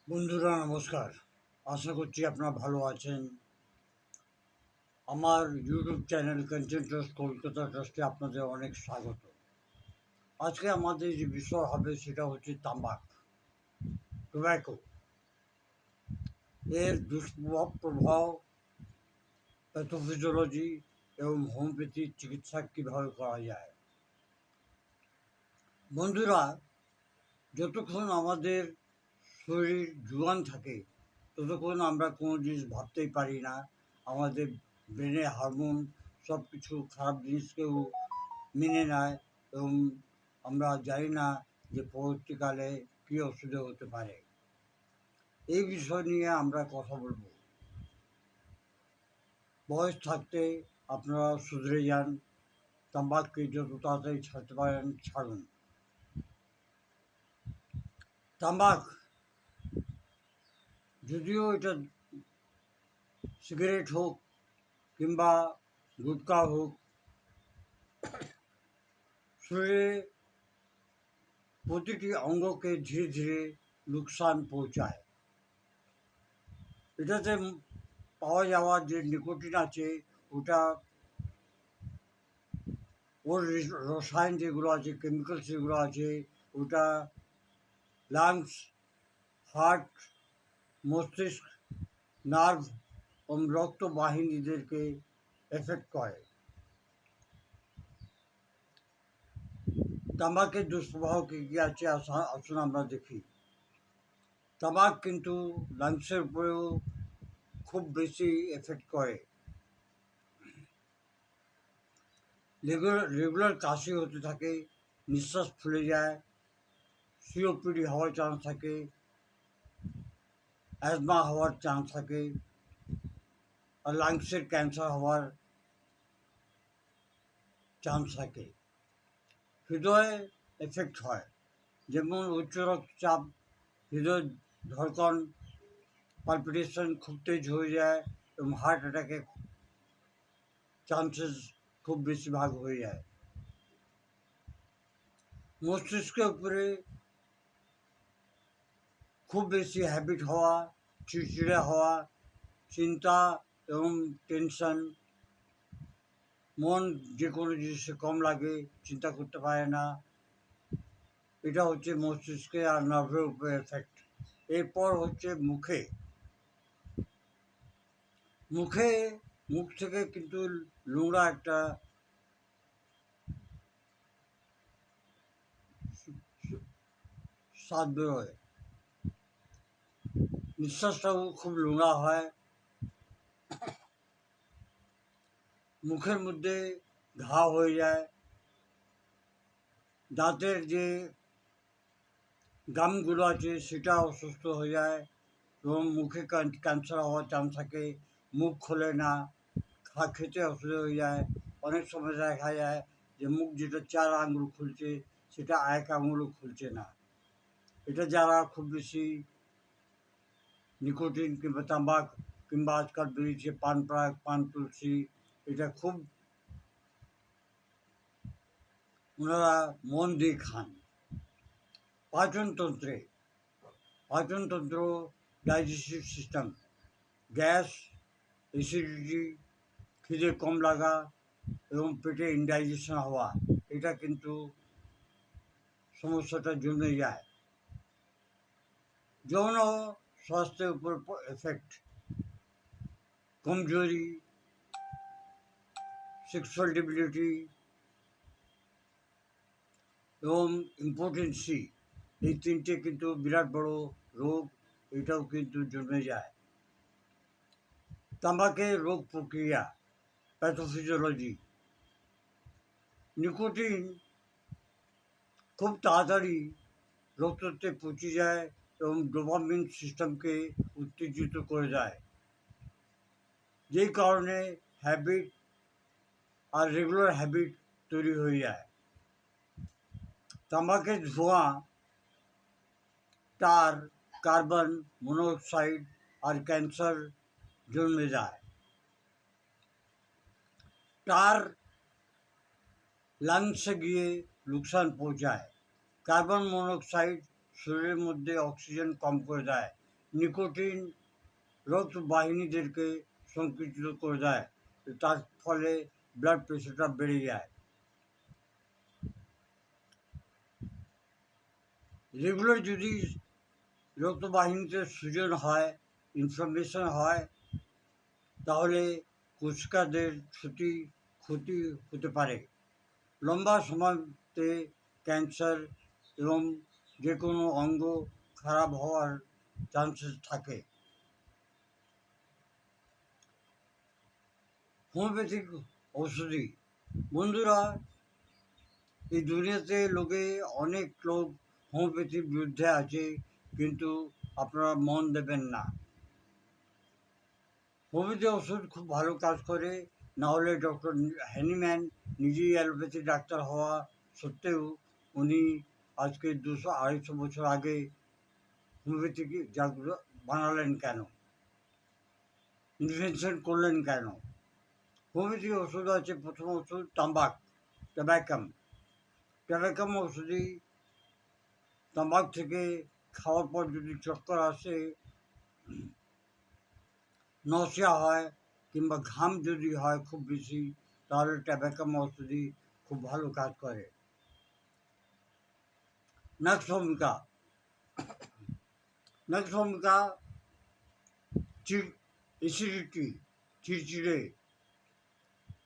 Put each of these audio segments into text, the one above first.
বন্ধুরা নমস্কার। আশা করছি আপনারা ভালো আছেন। আমার YouTube channel content trust Kolkata ট্রাস্টে আপনাদের অনেক স্বাগত। আজকে আমাদের যে বিষয় হবে সেটা হচ্ছে তামাক, টোব্যাকো, এর দুষ্প্রভাব প্রভাব, প্যাথোফিজিওলজি এবং হোমিওপ্যাথির চিকিৎসা কীভাবে করা যায়। বন্ধুরা, যতক্ষণ আমাদের শরীর জোয়ান থাকে ততক্ষণ আমরা কোনো জিনিস ভাবতেই পারি না। আমাদের ব্রেনে হরমোন সব কিছু খারাপ জিনিসকেও মেনে নেয় এবং আমরা জানি না যে পরবর্তীকালে কী অসুবিধা হতে পারে। এই বিষয় নিয়ে আমরা কথা বলবো। বয়স থাকতে আপনারা শুধরে যান, তামাককে যত তাড়াতাড়ি ছাড়তে পারেন ছাড়ুন। তামাক, যদিও এটা সিগারেট হোক কিংবা গুটখা হোক, শরীরে প্রতিটি অঙ্গকে ধীরে ধীরে লোকসান পৌঁছায়। এটাতে পাওয়া যাওয়া যে নিকোটিন আছে ওটা, ওর রসায়ন যেগুলো আছে, কেমিক্যালস যেগুলো আছে, ওটা লাংস, হার্ট, মস্তিষ্ক, নার্ভ এবং রক্তবাহিনীদেরকে এফেক্ট করে। তামাকের দুষ্প্রভাব কী কী আছে আসুন আমরা দেখি। তামাক কিন্তু লাংসের উপরেও খুব বেশি এফেক্ট করে। রেগুলার কাশি হতে থাকে, নিঃশ্বাস ফুলে যায়, সিওপিডি হওয়ার চান্স থাকে, অ্যাজমা হওয়ার চান্স থাকে, আর লাংসের ক্যান্সার হওয়ার চান্স থাকে। হৃদয়ে এফেক্ট হয়, যেমন উচ্চ রক্তচাপ, হৃদয় ধড়কন, পালপিটেশন খুব তেজ হয়ে যায় এবং হার্ট অ্যাটাকের চান্সেস খুব বেশি ভাগ হয়ে যায়। মস্তিষ্কের উপরে খুব বেশি হ্যাবিট হওয়া, চিড়চিড়ে হওয়া, চিন্তা এবং টেনশন, মন যে কোনো জিনিসে কম লাগে, চিন্তা করতে পারে না, এটা হচ্ছে মস্তিষ্কে আর নার্ভের উপরে এফেক্ট। এরপর হচ্ছে মুখে। মুখে মুখ থেকে কিন্তু নোংরা একটা স্বাদ বেরোয়, নিঃশ্বাসটাও খুব নোংরা হয়, মুখের মধ্যে ঘা হয়ে যায়, দাঁতের যে গামগুলো আছে সেটা অসুস্থ হয়ে যায় এবং মুখে ক্যান্সার হওয়ার চান্স থাকে। মুখ খোলে না, খেতে অসুবিধা হয়ে যায়। অনেক সময় দেখা যায় যে মুখ যেটা 4 আঙুল খুলছে সেটা 1 আঙুলও খুলছে না। এটা যারা খুব বেশি নিকোটিন কিংবা তামাক কিংবা আজকাল বেরিয়েছে পান প্রাগ, পান তুলসী, এটা খুব ওনারা মন দিয়ে খান। পাচনতন্ত্র, ডাইজেস্টিভ সিস্টেম, গ্যাস, অ্যাসিডিটি, খিদে কম লাগা এবং পেটে ইনডাইজেশন হওয়া, এটা কিন্তু সমস্যাটা জমে যায়। যৌন স্বাস্থ্যের উপর এফেক্ট, কমজোরি, সেক্সুয়াল ডিবিলিটি এবং ইম্পোটেন্সি, এই তিনটে কিন্তু বিরাট বড় রোগ, এটাও কিন্তু জমে যায়। তামাকের রোগ প্রক্রিয়া, প্যাথোফিজিওলজি। নিকোটিন খুব তাড়াতাড়ি রক্ততে পৌঁছে যায় এবং ডোপামিন সিস্টেমকে উত্তেজিত করে দেয়, যেই কারণে হ্যাবিট আর রেগুলার হ্যাবিট তৈরি হয়ে যায়। তামাকের ধোঁয়া, টার, কার্বন মনোক্সাইড আর ক্যান্সার জন্মে যায়। টার লাংসে গিয়ে লোকসান পৌঁছায়। কার্বন মনোক্সাইড শরীরের মধ্যে অক্সিজেন কম করে দেয় নিকোটিন রক্ত বাহিনীদেরকে সংকুচিত করে দেয়, তার ফলে ব্লাড প্রেশারটা বেড়ে যায়। রেগুলার যদি রক্তবাহিনীতে সূজন হয়, ইনফ্লামেশন হয়, তাহলে কোষিকাদের ক্ষতি হতে পারে। লম্বা সময়তে ক্যান্সার এবং যে কোনো অঙ্গ খারাপ হওয়ার চান্সেস থাকে। হোমিওপ্যাথিক ঔষধি, বন্ধুরা, এই দুনিয়াতে অনেক লোক হোমিওপ্যাথির বিরুদ্ধে আছে, কিন্তু আপনারা মন দেবেন না। হোমিওপ্যাথি ওষুধ খুব ভালো কাজ করে, না হলে ডক্টর হ্যানিম্যান নিজেই অ্যালোপ্যাথি ডাক্তার হওয়া সত্ত্বেও উনি আজকে 200-250 বছর আগে হোমিওপ্যাথিক যাগুলো বানালেন কেন, ইনভেনশন করলেন কেন? হোমিওপ্যাথিক ওষুধ আছে, প্রথম ওষুধ ট্যাবাকাম ওষুধি। তামাক থেকে খাওয়ার পর যদি চক্কর আসে, নশিয়া হয়, কিংবা ঘাম যদি হয় খুব বেশি, তাহলে ট্যাবাকাম ওষুধি খুব ভালো কাজ করে। নাক্স ভূমিকা অ্যাসিডিটি, চিড়চিড়ে,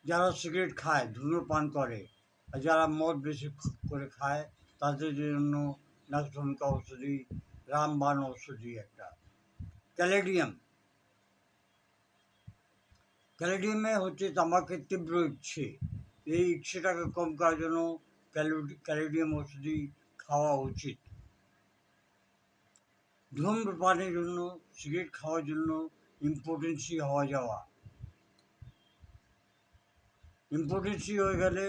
যারা সিগারেট খায়, ধূমপান করে, আর যারা মদ বেশি করে খায়, তাদের জন্য নাক্স ভূমিকা ঔষধি রামবাণ ঔষধি একটা। ক্যালেডিয়ামে হচ্ছে তামাকের তীব্র ইচ্ছে, এই ইচ্ছেটাকে কম করার জন্য ক্যালেডিয়াম ওষুধি খাওয়া উচিত। ধূমপানের জন্য, সিগারেট খাওয়ার জন্য ইম্পোটেন্সি হয়ে গেলে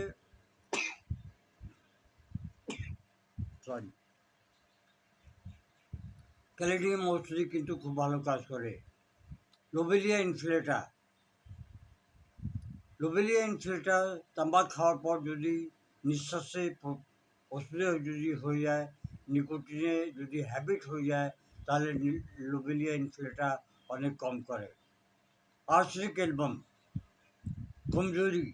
ক্যালেডিয়াম ওষুধি কিন্তু খুব ভালো কাজ করে। লোবেলিয়া ইনফ্লেটা, তামাক খাওয়ার পর যদি নিঃশ্বাসে অসুবিধা যদি হয়ে যায়, নিকোটিনে যদি হ্যাবিট হয়ে যায়, তাহলে লোবেলিয়া ইনফ্লেটা অনেক কম করে। আর্সেনিক অ্যালবাম, কমজোরি,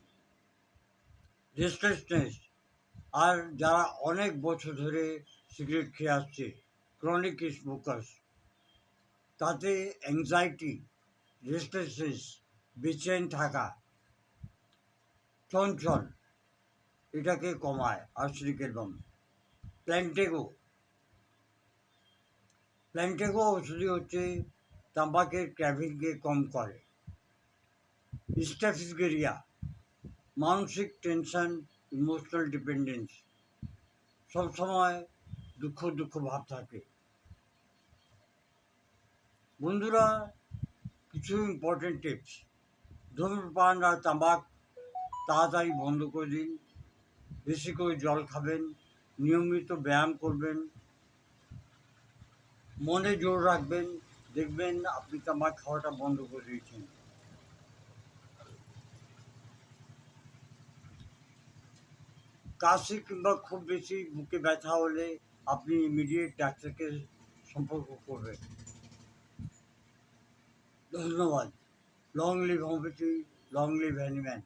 রেস্টলেসনেস, আর যারা অনেক বছর ধরে সিগারেট খেয়ে আসছে, ক্রনিক স্মোকার্স, তাতে অ্যাংজাইটি, রেস্টলেসনেস, বেচেন থাকা, চঞ্চল, এটাকে কমায় আর্সেনিক অ্যালবাম। প্ল্যান্টেগো ওষুধি হচ্ছে তামাকের ক্র্যাভিংকে কম করে। স্ট্যাফিসগেরিয়া, মানসিক টেনশন, ইমোশনাল ডিপেন্ডেন্স, সবসময় দুঃখ ভাব থাকে। বন্ধুরা, কিছু ইম্পর্টেন্ট টিপস: ধূমপান আর তামাক তাড়াতাড়ি বন্ধ করে দিন, বেশি করে জল খাবেন, নিয়মিত ব্যায়াম করবেন, মনে জোর রাখবেন, দেখবেন আপনি তামাক খাওয়াটা বন্ধ করে দিয়েছেন। কাশি কিংবা খুব বেশি বুকে ব্যথা হলে আপনি ইমিডিয়েট ডাক্তারকে সম্পর্ক করবেন। ধন্যবাদ। Long live homeopathy, long live Hahnemann.